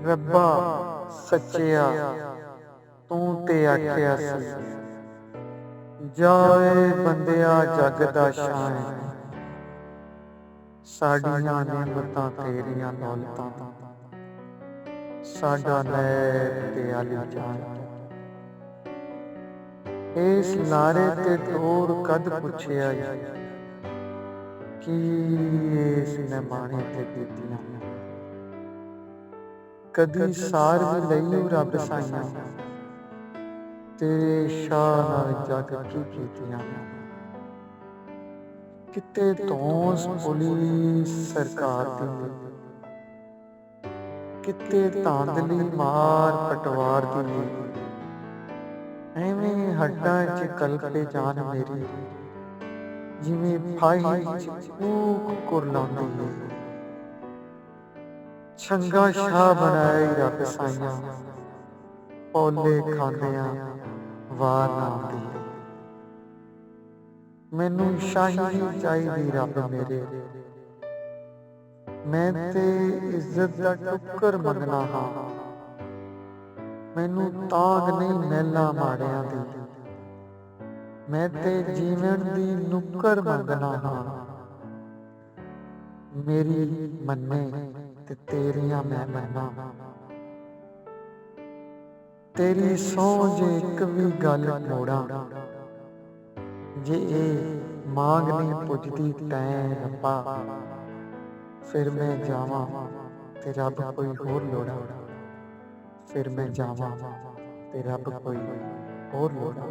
ਰੱਬਾ ਸੱਚਿਆ ਤੂੰ ਤੇ ਆਖਿਆ ਸੀ, ਜਾਏ ਬੰਦਿਆ ਜਗ ਦਾ ਸ਼ਾਨ, ਸਾਡੀਆਂ ਨਿਮਤਾਂ ਤੇਰੀਆਂ ਦੌਲਤਾਂ, ਸਾਡਾ ਨੈਬ ਤੇ ਆਲੀ ਜਾਨ। ਇਸ ਲਾਰੇ ਤੇ ਟੋਰ ਕਦ ਪੁੱਛਿਆ ਕੀ ਇਸ ਨਿਮਾਣੇ ਤੇ ਬੀਤੀਆਂ, ਕਦੀ ਸਾਰ ਵੀ ਲਈਓ ਰੱਬ ਸਾਈਆਂ, ਤੇਰੇ ਸ਼ਾਹ ਨਾਲ ਜਗ ਕੀ ਕੀਤੀਆਂ। ਕਿਤੇ ਧੌਂਸ ਪੁਲਿਸ ਸਰਕਾਰ ਦੀ, ਕਿਤੇ ਧਾਂਦਲੀ ਮਾਰ ਪਟਵਾਰ ਦੀ, ਐਵੇਂ ਹੱਡਾਂ ਚ ਕਲਪੇ ਜਾਨ ਮੇਰੀ, ਜਿਵੇਂ ਫਾਹੀ ਚ ਕੂਕ ਕੁਰਲਾਉਂਦੀ ਏ। ਚੰਗਾ ਸ਼ਾਹ ਬਣਾਈ ਰੱਬ ਸਾਈਆਂ, ਪੋਲੇ ਖਾਂਦਿਆਂ ਵਾਰ ਨਾ ਆਉਂਦੀ। ਮੈਨੂੰ ਸ਼ਾਹੀ ਚਾਹੀਦੀ ਰੱਬ ਮੇਰੇ, ਮੈਂ ਤੇ ਇੱਜ਼ਤ ਦਾ ਟੁੱਕਰ ਮੰਗਣਾ ਹਾਂ। ਮੈਨੂੰ ਤਾਂਘ ਨਹੀਂ ਮਹਿਲਾਂ ਮਾੜਿਆਂ ਦੀ, ਮੈਂ ਤੇ ਜੀਵਨ ਦੀ ਨੁੱਕਰ ਮੰਗਣਾ ਹਾਂ। ਮੇਰੀ ਮੰਨੇ ਤੇ ਤੇਰੀਆਂ ਮੈਂ ਮੰਨਾਂ, ਤੇਰੀ ਸਹੁੰ ਜੇ ਇੱਕ ਵੀ ਗੱਲ ਮੋੜਾਂ, ਜੇ ਇਹ ਮਾਂਗ ਨਹੀਂ ਪੁੱਜਦੀ ਤੈਂ ਰੱਬਾ, ਫਿਰ ਮੈਂ ਜਾਵਾਂ ਤੇ ਰੱਬ ਕੋਈ ਹੋਰ ਲੋੜਾਂ, ਫਿਰ ਮੈਂ ਜਾਵਾਂ ਤੇ ਰੱਬ ਕੋਈ ਹੋਰ ਲੋੜਾਂ।